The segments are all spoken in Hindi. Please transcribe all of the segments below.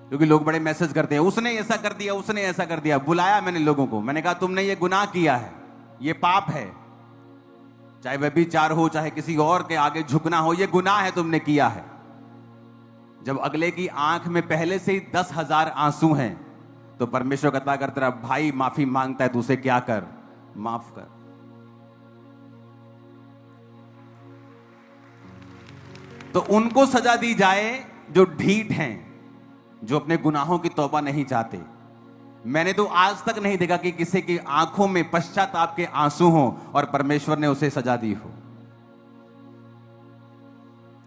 क्योंकि लोग बड़े मैसेज करते हैं, उसने ऐसा कर दिया, उसने ऐसा कर दिया। बुलाया मैंने लोगों को, मैंने कहा तुमने ये गुनाह किया है, ये पाप है, चाहे व्यभिचार हो, चाहे किसी और के आगे झुकना हो, ये गुनाह है, तुमने किया है। जब अगले की आंख में पहले से ही 10,000 आंसू हैं, तो परमेश्वर कहता अगर तेरा भाई माफी मांगता है तो उसे क्या कर, माफ कर। तो उनको सजा दी जाए जो ढीठ हैं, जो अपने गुनाहों की तौबा नहीं चाहते। मैंने तो आज तक नहीं देखा कि किसी की आंखों में पश्चाताप के आंसू हों और परमेश्वर ने उसे सजा दी हो।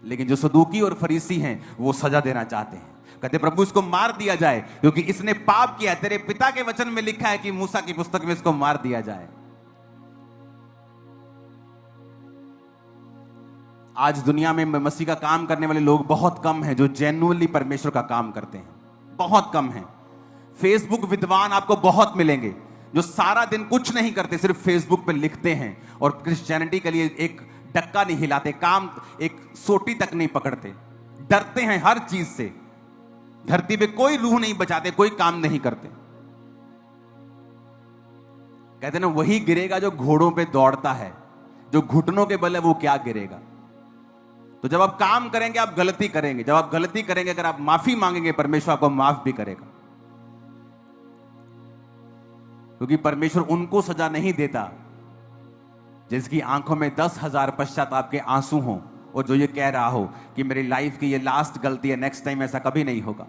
लेकिन जो सदूकी और फरीसी हैं वो सजा देना चाहते हैं, कहते प्रभु इसको मार दिया जाए क्योंकि इसने पाप किया। तेरे पिता के वचन में लिखा है कि मूसा की पुस्तक में इसको मार दिया जाए। आज दुनिया में मसीह का काम करने वाले लोग बहुत कम हैं जो जेन्युइनली परमेश्वर का काम करते हैं, बहुत कम हैं। फेसबुक विद्वान आपको बहुत मिलेंगे जो सारा दिन कुछ नहीं करते, सिर्फ फेसबुक पे लिखते हैं और क्रिश्चियनिटी के लिए एक डक्का नहीं हिलाते, काम एक सोटी तक नहीं पकड़ते, डरते हैं हर चीज से, धरती पे कोई रूह नहीं बचाते, कोई काम नहीं करते। कहते ना वही गिरेगा जो घोड़ों पे दौड़ता है, जो घुटनों के बल है वो क्या गिरेगा। तो जब आप काम करेंगे आप गलती करेंगे, जब आप गलती करेंगे अगर आप माफी मांगेंगे परमेश्वर आपको माफ भी करेगा, क्योंकि परमेश्वर उनको सजा नहीं देता जिसकी आंखों में 10,000 पश्चाताप के आंसू हों और जो ये कह रहा हो कि मेरी लाइफ की ये लास्ट गलती है, नेक्स्ट टाइम ऐसा कभी नहीं होगा।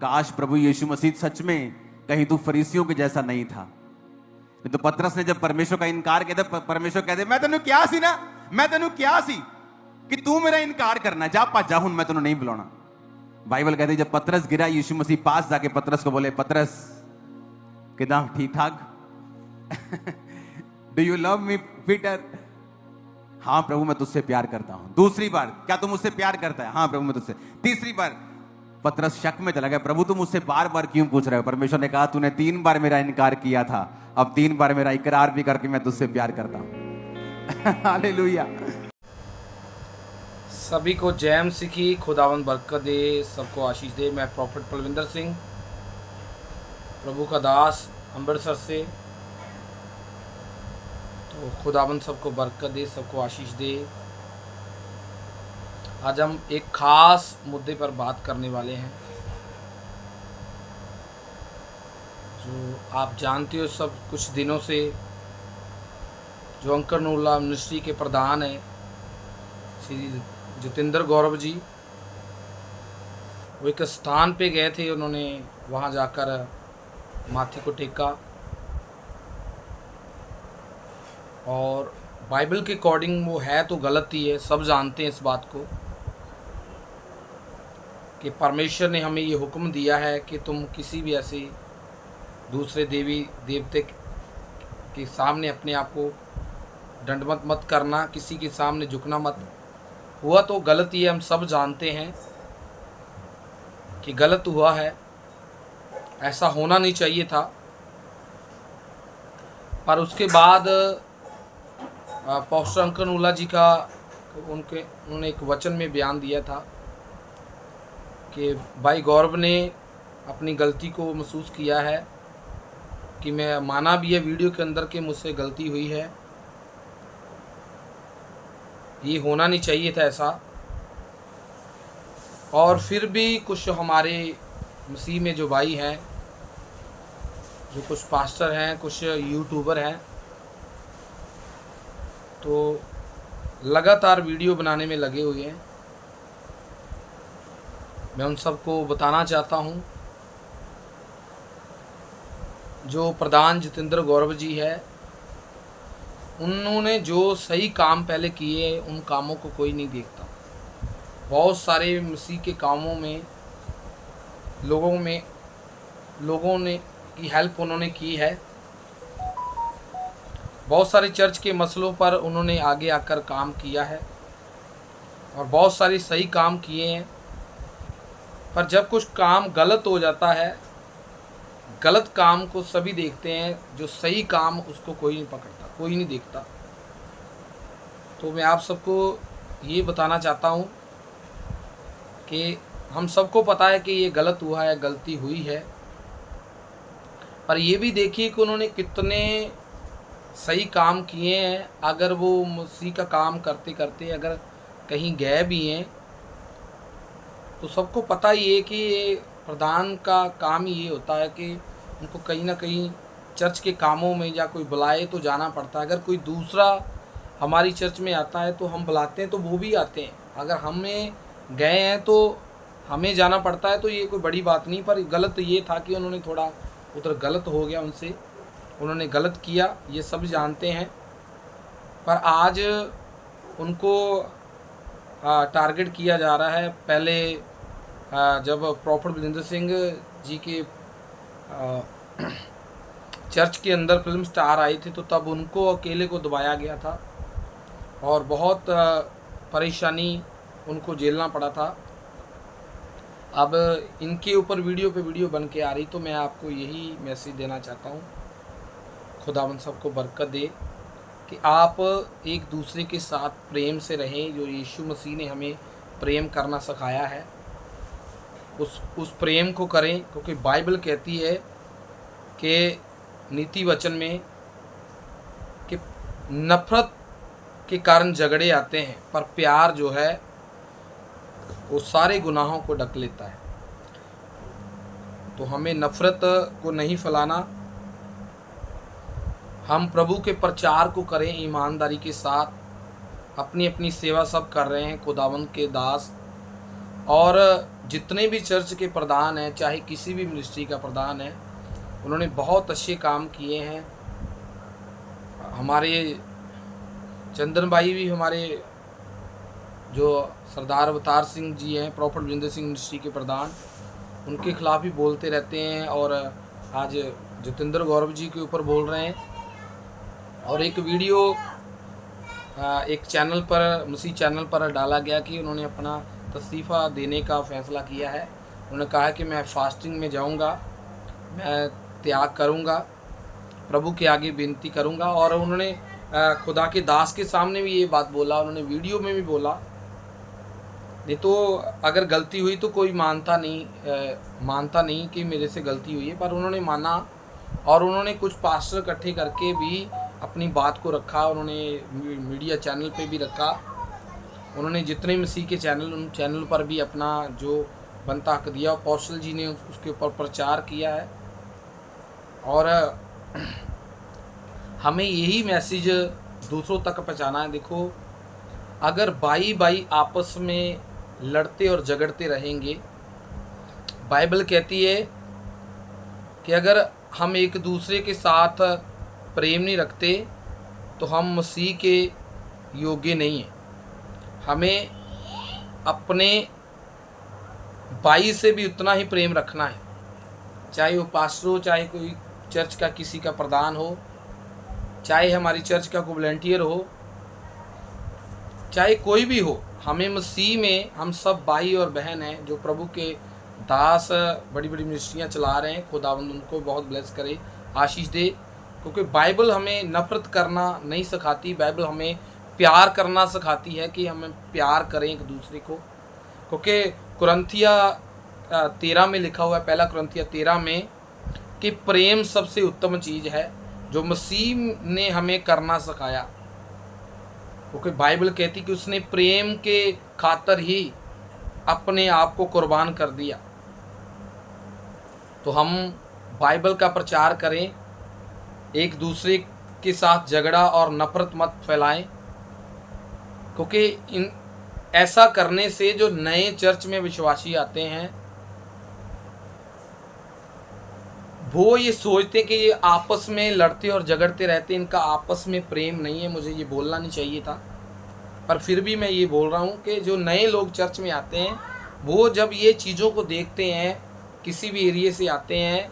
काश प्रभु यीशु मसीह सच में कहीं तू फरीसियों के जैसा नहीं था। तो पतरस ने जब परमेश्वर का इनकार किया था, परमेश्वर कहते मैं तेनू क्या सी ना, मैं तेनू क्या सी कि तू मेरा इनकार करना, जा भज जा हुण मैं तेनू नहीं बुलाना। बाइबल कहते जब पतरस गिरा, यीशु मसीह पास जाके पतरस को बोले पतरस किदा ठीक ठाक, do you love me Peter? हाँ प्रभु मैं तुझसे प्यार करता हूं। दूसरी बार क्या तू मुझसे प्यार करता है? हाँ प्रभु मैं तुझसे। तीसरी बार पतरस शक में चला गया, प्रभु तुम मुझसे बार बार क्यों पूछ रहे हो? परमेश्वर ने कहा तूने 3 बार मेरा इनकार किया था, अब 3 बार मेरा इकरार भी करके मैं तुझसे प्यार करता हूं। हालेलुया। सभी को जय मसीह की, खुदावंद बरकत दे, सबको आशीष दे। मैं प्रॉफिट पलविंदर सिंह, प्रभु का दास, अमृतसर से। तो खुदावंद सबको बरकत दे, सबको आशीष दे। आज हम एक खास मुद्दे पर बात करने वाले हैं। जो आप जानते हो सब कुछ दिनों से जो अंकर नूल्ला मिनिस्ट्री के प्रधान हैं श्री जितेंद्र गौरव जी, वो एक स्थान पे गए थे, उन्होंने वहाँ जाकर माथे को टेका और बाइबल के अकॉर्डिंग वो है तो गलत ही है, सब जानते हैं इस बात को कि परमेश्वर ने हमें ये हुक्म दिया है कि तुम किसी भी ऐसे दूसरे देवी देवते के सामने अपने आप को दंडवत मत करना, किसी के सामने झुकना मत। हुआ तो गलत ही है, हम सब जानते हैं कि गलत हुआ है, ऐसा होना नहीं चाहिए था। पर उसके बाद पास्टर अंकर नूल्ला जी का उन्होंने एक वचन में बयान दिया था कि भाई गौरव ने अपनी गलती को महसूस किया है, कि मैं माना भी है वीडियो के अंदर कि मुझसे गलती हुई है, ये होना नहीं चाहिए था ऐसा। और फिर भी कुछ हमारे मसीह में जो भाई हैं, जो कुछ पास्टर हैं, कुछ यूट्यूबर हैं, तो लगातार वीडियो बनाने में लगे हुए हैं। मैं उन सबको बताना चाहता हूं, जो प्रधान जितेंद्र गौरव जी है, उन्होंने जो सही काम पहले किए उन कामों को कोई नहीं देखता। बहुत सारे मसीह के कामों में लोगों ने की हेल्प उन्होंने की है। बहुत सारे चर्च के मसलों पर उन्होंने आगे आकर काम किया है और बहुत सारे सही काम किए हैं। पर जब कुछ काम गलत हो जाता है, गलत काम को सभी देखते हैं, जो सही काम उसको कोई नहीं पकड़ता, कोई नहीं देखता। तो मैं आप सबको ये बताना चाहता हूँ कि हम सबको पता है कि ये गलत हुआ है, गलती हुई है, पर ये भी देखिए कि उन्होंने कितने सही काम किए हैं। अगर वो मसीह का काम करते करते अगर कहीं गए भी हैं तो सबको पता ही है कि ये प्रधान का काम ही ये होता है कि उनको कहीं ना कहीं चर्च के कामों में या कोई बुलाए तो जाना पड़ता है। अगर कोई दूसरा हमारी चर्च में आता है तो हम बुलाते हैं तो वो भी आते हैं। अगर हमें गए हैं तो हमें जाना पड़ता है, तो ये कोई बड़ी बात नहीं। पर गलत ये था कि उन्होंने थोड़ा उधर गलत हो गया उनसे, उन्होंने गलत किया, ये सब जानते हैं। पर आज उनको टारगेट किया जा रहा है। पहले जब प्रॉफेट बलजिंदर सिंह जी के चर्च के अंदर फिल्म स्टार आई थी तो तब उनको अकेले को दबाया गया था और बहुत परेशानी उनको झेलना पड़ा था। अब इनके ऊपर वीडियो पे वीडियो बन के आ रही, तो मैं आपको यही मैसेज देना चाहता हूँ, खुदावंद सबको बरकत दे कि आप एक दूसरे के साथ प्रेम से रहें। जो यीशु मसीह ने हमें प्रेम करना सिखाया है उस प्रेम को करें, क्योंकि बाइबल कहती है कि नीति वचन में कि नफ़रत के कारण झगड़े आते हैं, पर प्यार जो है वो सारे गुनाहों को ढक लेता है। तो हमें नफ़रत को नहीं फैलाना, हम प्रभु के प्रचार को करें ईमानदारी के साथ। अपनी अपनी सेवा सब कर रहे हैं खुदावंद के दास, और जितने भी चर्च के प्रधान हैं, चाहे किसी भी मिनिस्ट्री का प्रधान है, उन्होंने बहुत अच्छे काम किए हैं। हमारे चंदन भाई भी, हमारे जो सरदार अवतार सिंह जी हैं, प्रॉफेट बलजिंदर सिंह मिनिस्ट्री के प्रधान, उनके खिलाफ भी बोलते रहते हैं। और आज जितेंद्र गौरव जी के ऊपर बोल रहे हैं। और एक वीडियो एक चैनल पर, मसीह चैनल पर डाला गया कि उन्होंने अपना इस्तीफ़ा देने का फ़ैसला किया है। उन्होंने कहा कि मैं फास्टिंग में जाऊंगा, मैं त्याग करूंगा, प्रभु के आगे विनती करूंगा। और उन्होंने खुदा के दास के सामने भी ये बात बोला, उन्होंने वीडियो में भी बोला। नहीं तो अगर गलती हुई तो कोई मानता नहीं कि मेरे से गलती हुई है, पर उन्होंने माना। और उन्होंने कुछ पास्टर इकट्ठे करके भी अपनी बात को रखा, उन्होंने मीडिया चैनल पे भी रखा। उन्होंने जितने मसीह के चैनल, उन चैनल पर भी अपना जो बनता हक दिया। अपोस्टल जी ने उसके ऊपर प्रचार किया है। और हमें यही मैसेज दूसरों तक पहुंचाना है। देखो, अगर भाई आपस में लड़ते और झगड़ते रहेंगे, बाइबल कहती है कि अगर हम एक दूसरे के साथ प्रेम नहीं रखते तो हम मसीह के योग्य नहीं हैं। हमें अपने भाई से भी उतना ही प्रेम रखना है, चाहे वो पास्टर हो, चाहे कोई चर्च का किसी का प्रधान हो, चाहे हमारी चर्च का कोई वॉलंटियर हो, चाहे कोई भी हो। हमें मसीह में हम सब भाई और बहन हैं। जो प्रभु के दास बड़ी बड़ी मिनिस्ट्रियाँ चला रहे हैं, खुदावंद उनको बहुत ब्लेस करे, आशीष दे। क्योंकि बाइबल हमें नफ़रत करना नहीं सिखाती, बाइबल हमें प्यार करना सिखाती है कि हमें प्यार करें एक दूसरे को। क्योंकि कुरिन्थिया 13 में लिखा हुआ है, पहला कुरिन्थिया 13 में, कि प्रेम सबसे उत्तम चीज़ है जो मसीह ने हमें करना सिखाया। क्योंकि बाइबल कहती कि उसने प्रेम के खातिर ही अपने आप को कुर्बान कर दिया। तो हम बाइबल का प्रचार करें, एक दूसरे के साथ झगड़ा और नफ़रत मत फैलाएं। क्योंकि ऐसा करने से जो नए चर्च में विश्वासी आते हैं, वो ये सोचते हैं कि ये आपस में लड़ते और झगड़ते रहते, इनका आपस में प्रेम नहीं है। मुझे ये बोलना नहीं चाहिए था, पर फिर भी मैं ये बोल रहा हूँ कि जो नए लोग चर्च में आते हैं, वो जब ये चीज़ों को देखते हैं, किसी भी एरिया से आते हैं,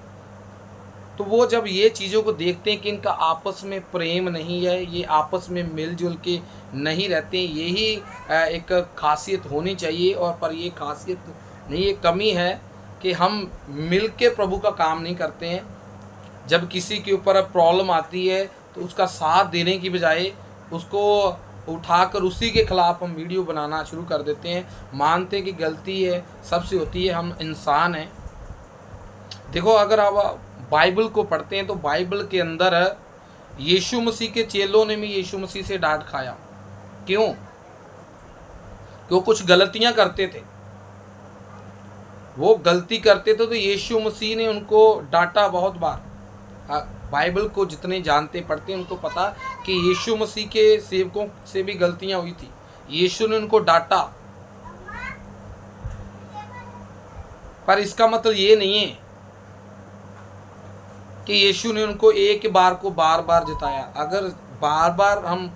तो वो जब ये चीज़ों को देखते हैं कि इनका आपस में प्रेम नहीं है, ये आपस में मिलजुल के नहीं रहते, यही एक खासियत होनी चाहिए। और पर ये खासियत नहीं, ये कमी है कि हम मिल के प्रभु का काम नहीं करते हैं। जब किसी के ऊपर प्रॉब्लम आती है तो उसका साथ देने की बजाय उसको उठाकर उसी के खिलाफ हम वीडियो बनाना शुरू कर देते हैं, मानते हैं कि गलती है सबसे होती है, हम इंसान हैं। देखो अगर आप बाइबल को पढ़ते हैं तो बाइबल के अंदर यीशु मसीह के चेलों ने भी यीशु मसीह से डांट खाया। क्यों? वो कुछ गलतियां करते थे, वो गलती करते थे तो यीशु मसीह ने उनको डांटा बहुत बार। बाइबल को जितने जानते पढ़ते हैं उनको पता कि यीशु मसीह के सेवकों से भी गलतियां हुई थी, यीशु ने उनको डांटा। पर इसका मतलब ये नहीं है कि यीशु ने उनको एक बार को बार बार जिताया। अगर बार बार हम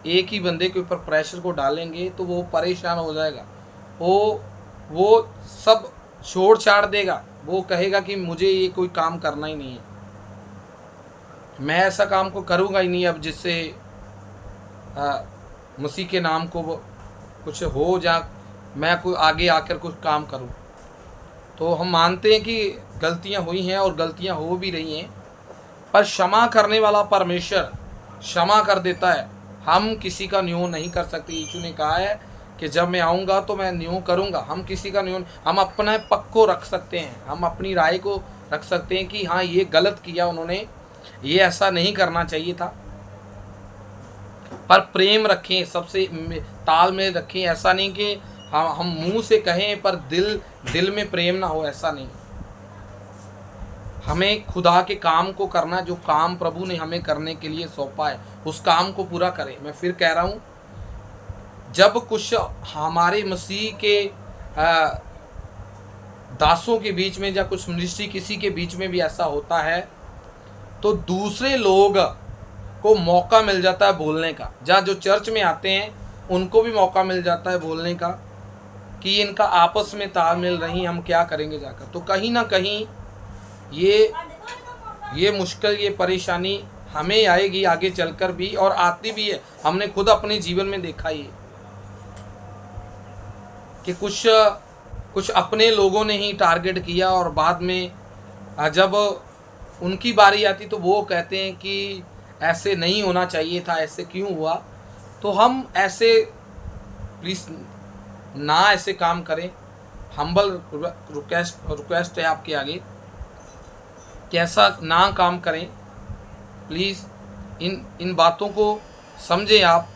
एक ही बंदे के ऊपर प्रेशर को डालेंगे तो वो परेशान हो जाएगा, वो सब छोड़ छाड़ देगा, वो कहेगा कि मुझे ये कोई काम करना ही नहीं है, मैं ऐसा काम को करूँगा ही नहीं अब जिससे मसीह के नाम को कुछ हो जा, मैं कोई आगे आकर कुछ काम करूँ। तो हम मानते हैं कि गलतियाँ हुई हैं और गलतियाँ हो भी रही हैं, पर क्षमा करने वाला परमेश्वर क्षमा कर देता है। हम किसी का न्यून नहीं कर सकते। यीशु ने कहा है कि जब मैं आऊँगा तो मैं न्यून करूँगा। हम किसी का न्यून, हम अपना पक्ष को रख सकते हैं, हम अपनी राय को रख सकते हैं कि हाँ ये गलत किया उन्होंने, ये ऐसा नहीं करना चाहिए था। पर प्रेम रखें, सबसे ताल में रखें। ऐसा नहीं कि हम मुंह से कहें पर दिल में प्रेम ना हो, ऐसा नहीं। हमें खुदा के काम को करना, जो काम प्रभु ने हमें करने के लिए सौंपा है उस काम को पूरा करें। मैं फिर कह रहा हूँ, जब कुछ हमारे मसीह के दासों के बीच में या कुछ मिनिस्ट्री किसी के बीच में भी ऐसा होता है तो दूसरे लोग को मौका मिल जाता है बोलने का। जहाँ जो चर्च में आते हैं उनको भी मौका मिल जाता है बोलने का कि इनका आपस में तालमेल नहीं, हम क्या करेंगे जाकर। तो कहीं ना कहीं ये मुश्किल, ये परेशानी हमें आएगी आगे चलकर भी, और आती भी है। हमने खुद अपने जीवन में देखा ये कि कुछ अपने लोगों ने ही टारगेट किया और बाद में जब उनकी बारी आती तो वो कहते हैं कि ऐसे नहीं होना चाहिए था, ऐसे क्यों हुआ। तो हम ऐसे प्लीज़ ना ऐसे काम करें। हम्बल रिक्वेस्ट है आपके आगे कि ऐसा ना काम करें प्लीज़। इन बातों को समझें आप।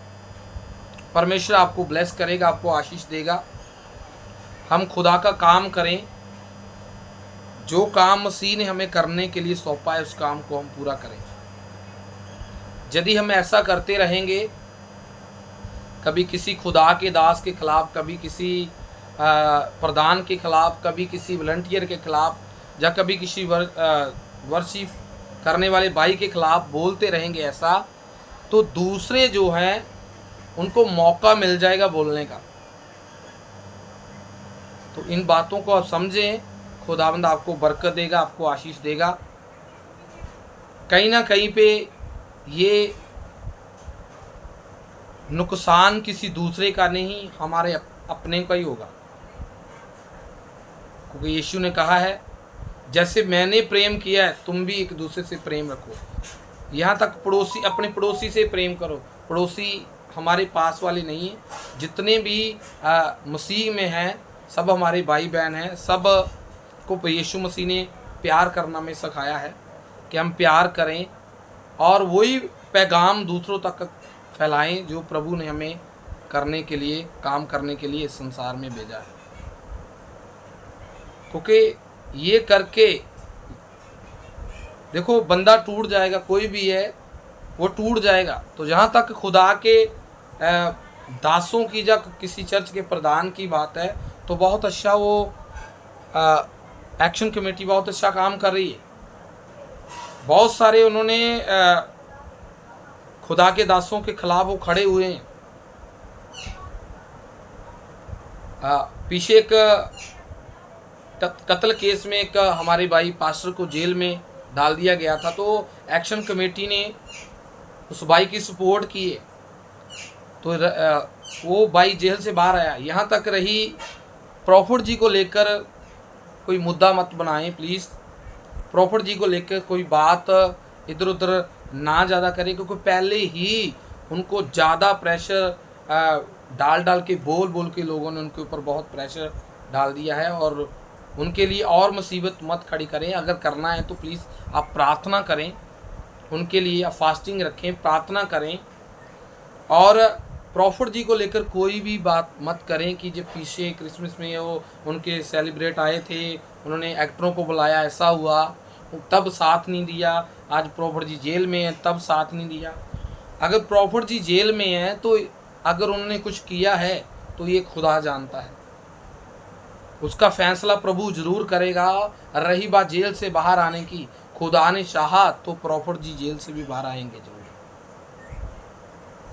परमेश्वर आपको ब्लेस करेगा, आपको आशीष देगा। हम खुदा का काम करें, जो काम मसीह ने हमें करने के लिए सौंपा है उस काम को हम पूरा करें। यदि हम ऐसा करते रहेंगे, कभी किसी खुदा के दास के खिलाफ, कभी किसी प्रधान के खिलाफ, कभी किसी वॉलंटियर के खिलाफ, या कभी किसी वर्शिप करने वाले भाई के खिलाफ बोलते रहेंगे ऐसा, तो दूसरे जो हैं उनको मौका मिल जाएगा बोलने का। तो इन बातों को आप समझें। खुदावंद आपको बरकत देगा, आपको आशीष देगा। कहीं ना कहीं पे ये नुकसान किसी दूसरे का नहीं, हमारे अपने का ही होगा। क्योंकि यीशु ने कहा है, जैसे मैंने प्रेम किया है तुम भी एक दूसरे से प्रेम रखो। यहाँ तक अपने पड़ोसी से प्रेम करो। पड़ोसी हमारे पास वाले नहीं है, जितने भी मसीह में हैं सब हमारे भाई बहन हैं। सब को यीशु मसीह ने प्यार करना में सिखाया है कि हम प्यार करें और वही पैगाम दूसरों तक फैलाएं जो प्रभु ने हमें करने के लिए, काम करने के लिए इस संसार में भेजा है। क्योंकि ये करके देखो बंदा टूट जाएगा, कोई भी है वो टूट जाएगा। तो जहाँ तक खुदा के दासों की या किसी चर्च के प्रधान की बात है तो बहुत अच्छा, वो एक्शन कमेटी बहुत अच्छा काम कर रही है। बहुत सारे उन्होंने खुदा के दासों के खिलाफ वो खड़े हुए हैं। पीछे एक कत्ल केस में एक हमारे भाई पास्टर को जेल में डाल दिया गया था, तो एक्शन कमेटी ने उस भाई की सपोर्ट की है। तो वो भाई जेल से बाहर आया। यहाँ तक रही प्रॉफिट जी को लेकर कोई मुद्दा मत बनाएं प्लीज़। प्रॉफिट जी को लेकर कोई बात इधर उधर ना ज़्यादा करें, क्योंकि पहले ही उनको ज़्यादा प्रेशर डाल डाल के बोल के लोगों ने उनके ऊपर बहुत प्रेशर डाल दिया है, और उनके लिए और मुसीबत मत खड़ी करें। अगर करना है तो प्लीज़ आप प्रार्थना करें उनके लिए, आप फास्टिंग रखें, प्रार्थना करें। और प्रॉफिट जी को लेकर कोई भी बात मत करें कि जब पीछे क्रिसमस में वो उनके सेलिब्रेट आए थे, उन्होंने एक्टरों को बुलाया, ऐसा हुआ, तब साथ नहीं दिया, आज प्रॉफिट जी जेल में है तब साथ नहीं दिया। अगर प्रॉफिट जी जेल में है तो अगर उन्होंने कुछ किया है तो ये खुदा जानता है, उसका फैसला प्रभु जरूर करेगा। रही बात जेल से बाहर आने की, खुदा ने चाहा तो प्रॉफिट जी जेल से भी बाहर आएंगे जरूर,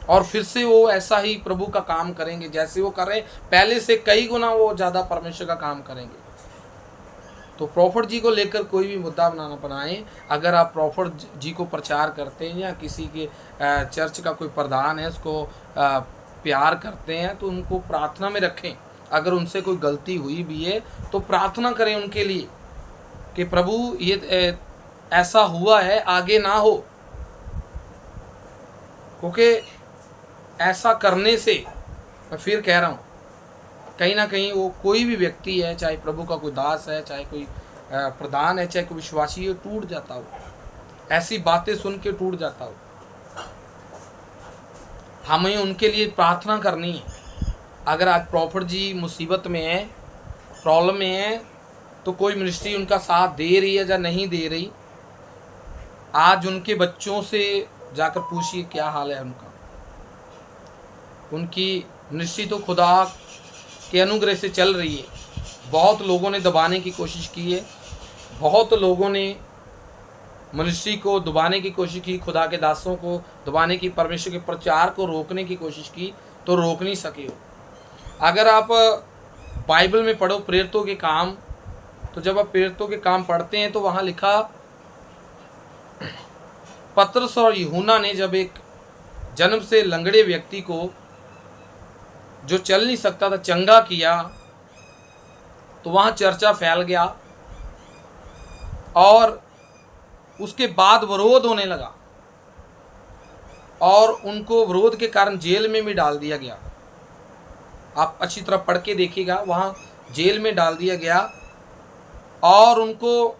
और फिर से वो ऐसा ही प्रभु का काम करेंगे जैसे वो कर रहे, पहले से कई गुना वो ज़्यादा परमेश्वर का काम करेंगे। तो प्रॉफिट जी को लेकर कोई भी मुद्दा बनाएं। अगर आप प्रॉफिट जी को प्रचार करते हैं या किसी के चर्च का कोई प्रधान है उसको प्यार करते हैं तो उनको प्रार्थना में रखें। अगर उनसे कोई गलती हुई भी है तो प्रार्थना करें उनके लिए कि प्रभु ये ऐसा हुआ है आगे ना हो, क्योंकि ऐसा करने से, मैं फिर कह रहा हूँ, कहीं ना कहीं वो कोई भी व्यक्ति है, चाहे प्रभु का कोई दास है, चाहे कोई प्रधान है, चाहे कोई विश्वासी है, टूट जाता हो, ऐसी बातें सुन के टूट जाता हो। हमें उनके लिए प्रार्थना करनी है। अगर आज प्रॉफिट जी मुसीबत में है, प्रॉब्लम में है, तो कोई मिनिस्ट्री उनका साथ दे रही है या नहीं दे रही, आज उनके बच्चों से जाकर पूछिए क्या हाल है उनका। उनकी मिनिस्ट्री तो खुदा के अनुग्रह से चल रही है। बहुत लोगों ने दबाने की कोशिश की है, बहुत लोगों ने मिनिस्ट्री को दबाने की कोशिश की, खुदा के दासों को दबाने की, परमेश्वर के प्रचार को रोकने की कोशिश की, तो रोक नहीं सके हो। अगर आप बाइबल में पढ़ो प्रेरितों के काम, तो जब आप प्रेरितों के काम पढ़ते हैं तो वहाँ लिखा, पतरस और यूहन्ना ने जब एक जन्म से लंगड़े व्यक्ति को जो चल नहीं सकता था चंगा किया, तो वहाँ चर्चा फैल गया और उसके बाद विरोध होने लगा और उनको विरोध के कारण जेल में भी डाल दिया गया। आप अच्छी तरह पढ़ के देखिएगा, वहाँ जेल में डाल दिया गया और उनको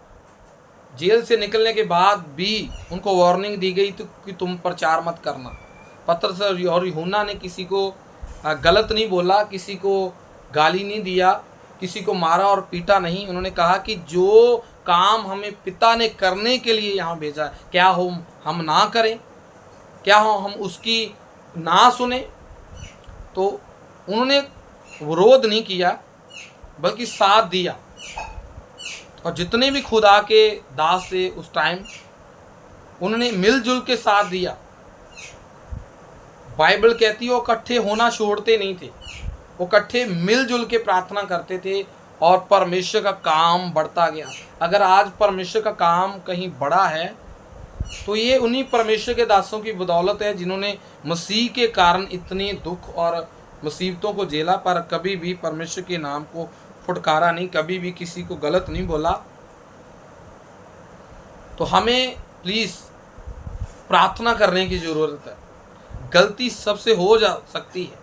जेल से निकलने के बाद भी उनको वार्निंग दी गई तो कि तुम प्रचार मत करना। पतरस और यूहन्ना ने किसी को गलत नहीं बोला, किसी को गाली नहीं दिया, किसी को मारा और पीटा नहीं। उन्होंने कहा कि जो काम हमें पिता ने करने के लिए यहाँ भेजा है, क्या हम ना करें, क्या हम उसकी ना सुने। तो उन्होंने विरोध नहीं किया बल्कि साथ दिया, और जितने भी खुदा के दास थे उस टाइम उन्होंने मिलजुल के साथ दिया। बाइबल कहती है वो इकट्ठे होना छोड़ते नहीं थे, वो इकट्ठे मिलजुल के प्रार्थना करते थे और परमेश्वर का काम बढ़ता गया। अगर आज परमेश्वर का काम कहीं बड़ा है तो ये उन्हीं परमेश्वर के दासों की बदौलत है जिन्होंने मसीह के कारण इतने दुख और मुसीबतों को झेला, पर कभी भी परमेश्वर के नाम को फुटकारा नहीं, कभी भी किसी को गलत नहीं बोला। तो हमें प्लीज़ प्रार्थना करने की ज़रूरत है। गलती सबसे हो जा सकती है,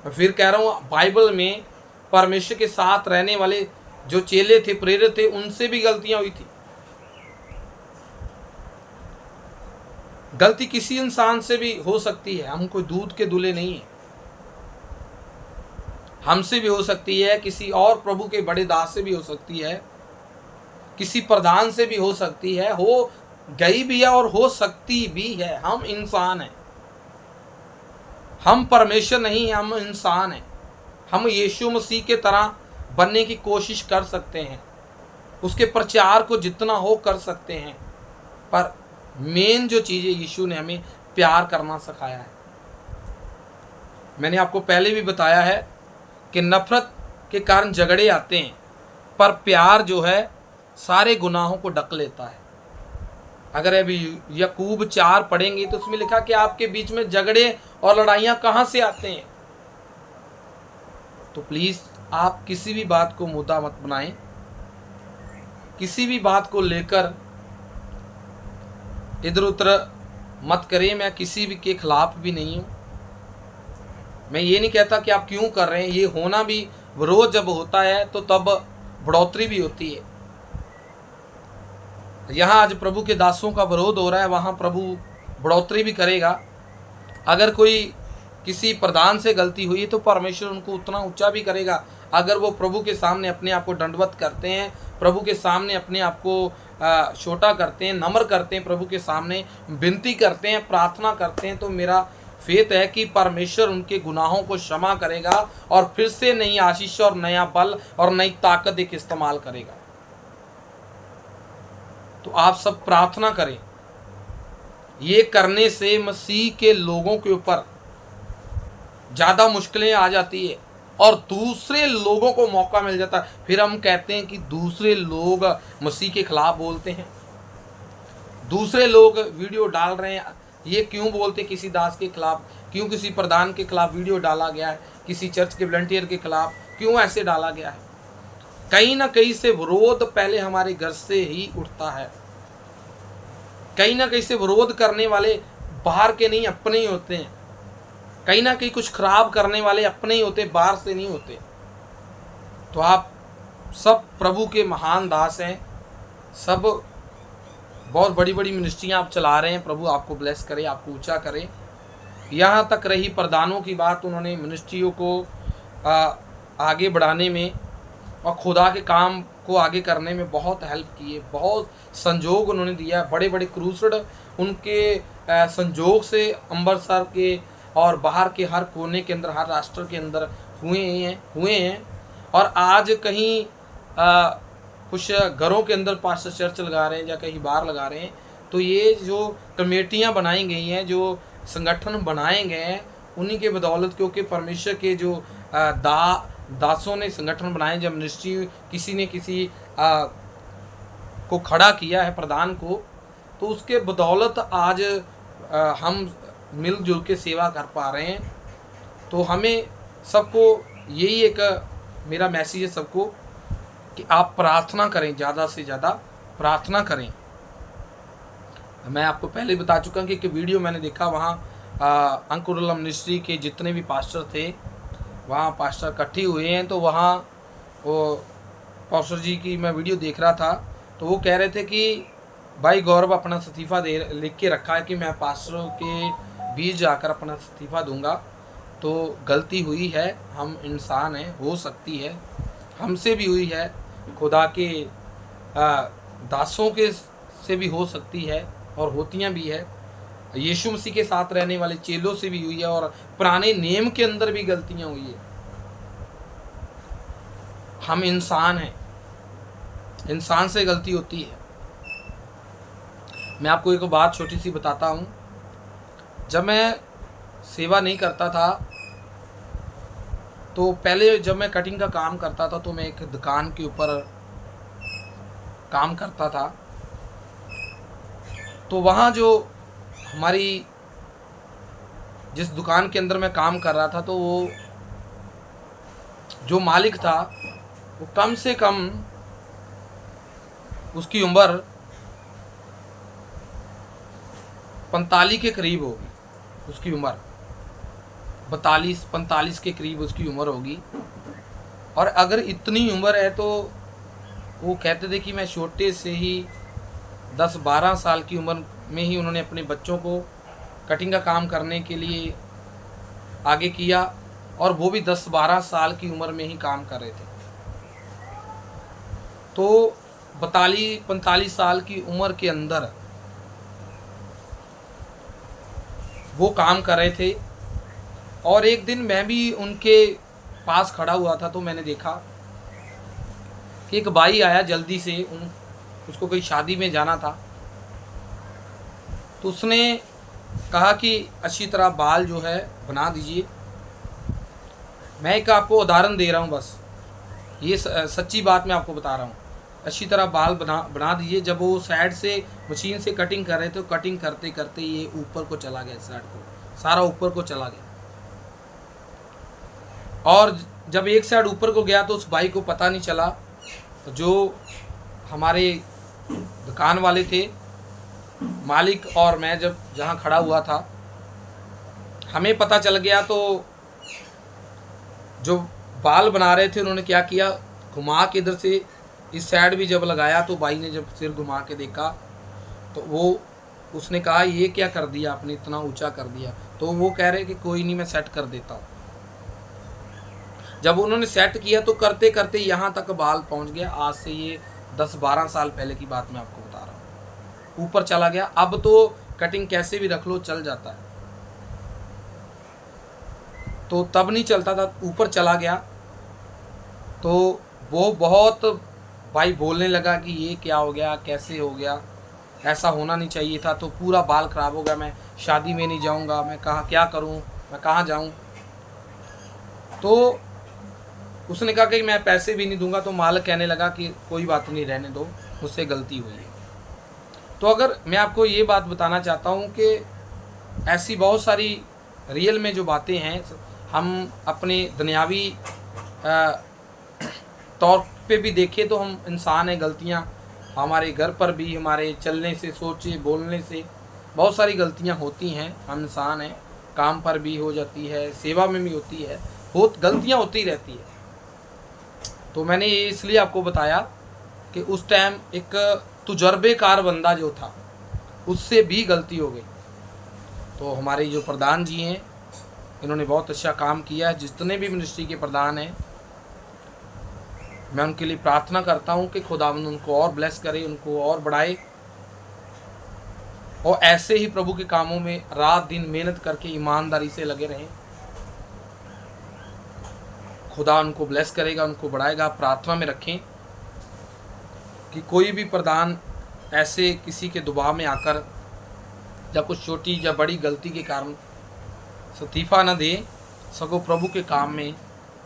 मैं फिर कह रहा हूँ, बाइबल में परमेश्वर के साथ रहने वाले जो चेले थे, प्रेरित थे, उनसे भी गलतियां हुई थी। गलती किसी इंसान से भी हो सकती है, हम कोई दूध के दूल्हे नहीं है। हमसे भी हो सकती है, किसी और प्रभु के बड़े दास से भी हो सकती है, किसी प्रधान से भी हो सकती है, हो गई भी है और हो सकती भी है। हम इंसान हैं, हम परमेश्वर नहीं, हम इंसान हैं। हम यीशु मसीह के तरह बनने की कोशिश कर सकते हैं, उसके प्रचार को जितना हो कर सकते हैं, पर मेन जो चीज़ है, यीशु ने हमें प्यार करना सिखाया है। मैंने आपको पहले भी बताया है कि नफरत के कारण झगड़े आते हैं, पर प्यार जो है सारे गुनाहों को ढक लेता है। अगर अभी याकूब 4 पढ़ेंगे तो उसमें लिखा कि आपके बीच में झगड़े और लड़ाइयाँ कहाँ से आते हैं। तो प्लीज़ आप किसी भी बात को मुद्दा मत बनाएं, किसी भी बात को लेकर इधर उधर मत करें। मैं किसी भी के खिलाफ भी नहीं हूँ, मैं ये नहीं कहता कि आप क्यों कर रहे हैं, ये होना भी, विरोध जब होता है तो तब बढ़ोतरी भी होती है। यहाँ आज प्रभु के दासों का विरोध हो रहा है, वहाँ प्रभु बढ़ोतरी भी करेगा। अगर कोई किसी प्रधान से गलती हुई है तो परमेश्वर उनको उतना ऊंचा भी करेगा। अगर वो प्रभु के सामने अपने आप को दंडवत करते हैं, प्रभु के सामने अपने आप को छोटा करते हैं, नम्र करते हैं, प्रभु के सामने विनती करते हैं, प्रार्थना करते हैं, तो मेरा फेथ है कि परमेश्वर उनके गुनाहों को क्षमा करेगा और फिर से नई आशीष और नया बल और नई ताकत एक इस्तेमाल करेगा। तो आप सब प्रार्थना करें। ये करने से मसीह के लोगों के ऊपर ज़्यादा मुश्किलें आ जाती है और दूसरे लोगों को मौका मिल जाता है। फिर हम कहते हैं कि दूसरे लोग मसीह के खिलाफ बोलते हैं, दूसरे लोग वीडियो डाल रहे हैं। ये क्यों बोलते हैं किसी दास के खिलाफ, क्यों किसी प्रधान के खिलाफ वीडियो डाला गया है, किसी चर्च के वॉलंटियर के खिलाफ क्यों ऐसे डाला गया है? कहीं ना कहीं से विरोध पहले हमारे घर से ही उठता है। कहीं ना कहीं से विरोध करने वाले बाहर के नहीं, अपने ही होते हैं। कहीं ना कहीं कुछ खराब करने वाले अपने ही होते, बाहर से नहीं होते। तो आप सब प्रभु के महान दास हैं, सब बहुत बड़ी बड़ी मिनिस्ट्रियां आप चला रहे हैं। प्रभु आपको ब्लेस करे, आपको ऊंचा करे। यहाँ तक रही प्रधानों की बात, उन्होंने मिनिस्ट्रियों को आगे बढ़ाने में और खुदा के काम को आगे करने में बहुत हेल्प की है, बहुत संजोग उन्होंने दिया। बड़े बड़े क्रूसड उनके संजोग से अमृतसर के और बाहर के हर कोने के अंदर, हर राष्ट्र के अंदर हुए हैं। और आज कहीं कुछ घरों के अंदर पास्टर चर्च लगा रहे हैं या कहीं बाहर लगा रहे हैं। तो ये जो कमेटियां बनाई गई हैं, जो संगठन बनाए गए हैं, उन्हीं के बदौलत, क्योंकि परमेश्वर के जो दासों ने संगठन बनाए, जब मिनिस्ट्री किसी ने किसी को खड़ा किया है, प्रधान को, तो उसके बदौलत आज हम मिलजुल के सेवा कर पा रहे हैं। तो हमें सबको यही एक मेरा मैसेज है सबको कि आप प्रार्थना करें, ज़्यादा से ज़्यादा प्रार्थना करें। मैं आपको पहले बता चुका कि एक वीडियो मैंने देखा, वहाँ अंकुरला मिनिस्ट्री के जितने भी पास्टर थे, वहाँ पास्टर इकट्ठे हुए हैं। तो वहाँ वो पास्टर जी की मैं वीडियो देख रहा था, तो वो कह रहे थे कि भाई गौरव अपना इस्तीफ़ा लिख के रखा है कि मैं पास्टरों के बीच जाकर अपना इस्तीफ़ा दूंगा। तो गलती हुई है, हम इंसान हैं, हो सकती है, हमसे भी हुई है, खुदा के दासों के से भी हो सकती है और होतियाँ भी है, यीशु मसीह के साथ रहने वाले चेलों से भी हुई है और पुराने नियम के अंदर भी गलतियाँ हुई है। हम इंसान हैं, इंसान से गलती होती है। मैं आपको एक बात छोटी सी बताता हूँ। जब मैं सेवा नहीं करता था, तो पहले जब मैं कटिंग का काम करता था, तो मैं एक दुकान के ऊपर काम करता था। तो वहाँ जो हमारी जिस दुकान के अंदर मैं काम कर रहा था, तो वो जो मालिक था, वो कम से कम उसकी उम्र 45 के करीब होगी। उसकी उम्र 42-45 के करीब उसकी उम्र होगी। और अगर इतनी उम्र है, तो वो कहते थे कि मैं छोटे से ही 10-12 साल की उम्र में ही उन्होंने अपने बच्चों को कटिंग का काम करने के लिए आगे किया, और वो भी 10-12 साल की उम्र में ही काम कर रहे थे। तो 42-45 साल की उम्र के अंदर वो काम कर रहे थे। और एक दिन मैं भी उनके पास खड़ा हुआ था, तो मैंने देखा कि एक भाई आया जल्दी से, उसको कोई शादी में जाना था। तो उसने कहा कि अच्छी तरह बाल जो है बना दीजिए। मैं एक आपको उदाहरण दे रहा हूँ, बस ये सच्ची बात मैं आपको बता रहा हूँ। अच्छी तरह बाल बना दीजिए। जब वो साइड से मशीन से कटिंग कर रहे थे, तो कटिंग करते करते ये ऊपर को चला गया, साइड को सारा ऊपर को चला गया। और जब एक साइड ऊपर को गया, तो उस भाई को पता नहीं चला। तो जो हमारे दुकान वाले थे, मालिक और मैं जब जहाँ खड़ा हुआ था, हमें पता चल गया। तो जो बाल बना रहे थे उन्होंने क्या किया, घुमा के इधर से इस साइड भी जब लगाया तो भाई ने जब सिर घुमा के देखा तो उसने कहा ये क्या कर दिया आपने, इतना ऊंचा कर दिया। तो वो कह रहे कि कोई नहीं, मैं सेट कर देता हूँ। जब उन्होंने सेट किया तो करते करते यहाँ तक बाल पहुँच गया। आज से ये 10-12 साल पहले की बात मैं आपको बता रहा हूँ। ऊपर चला गया। अब तो कटिंग कैसे भी रख लो चल जाता है, तो तब नहीं चलता था, ऊपर चला गया। तो वो बहुत भाई बोलने लगा कि ये क्या हो गया, कैसे हो गया, ऐसा होना नहीं चाहिए था। तो पूरा बाल ख़राब हो गया, मैं शादी में नहीं जाऊंगा, मैं कहाँ क्या करूं, मैं कहाँ जाऊं। तो उसने कहा कि मैं पैसे भी नहीं दूंगा। तो मालिक कहने लगा कि कोई बात नहीं, रहने दो, मुझसे गलती हुई है। तो अगर मैं आपको ये बात बताना चाहता हूँ कि ऐसी बहुत सारी रियल में जो बातें हैं, हम अपने दुनियावी तौर पे भी देखें तो हम इंसान हैं, गलतियाँ हमारे घर पर भी, हमारे चलने से, सोचे बोलने से बहुत सारी गलतियाँ होती हैं। हम इंसान हैं, काम पर भी हो जाती है, सेवा में भी होती है, बहुत गलतियाँ होती रहती है। तो मैंने ये इसलिए आपको बताया कि उस टाइम एक तजुर्बेकार बंदा जो था उससे भी गलती हो गई। तो हमारे जो प्रधान जी हैं इन्होंने बहुत अच्छा काम किया है। जितने भी मिनिस्ट्री के प्रधान हैं मैं उनके लिए प्रार्थना करता हूं कि खुदावंद उनको और ब्लेस करे, उनको और बढ़ाए, और ऐसे ही प्रभु के कामों में रात दिन मेहनत करके ईमानदारी से लगे रहें। खुदा उनको ब्लेस करेगा, उनको बढ़ाएगा। प्रार्थना में रखें कि कोई भी प्रधान ऐसे किसी के दबाव में आकर या कुछ छोटी या बड़ी गलती के कारण इस्तीफा न दे, सगों प्रभु के काम में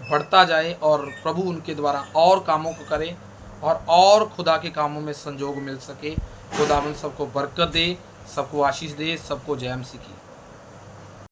बढ़ता जाए और प्रभु उनके द्वारा और कामों को करे और खुदा के कामों में संजोग मिल सके। खुदावंद सबको बरकत दे, सबको आशीष दे, सबको जय मसीह की।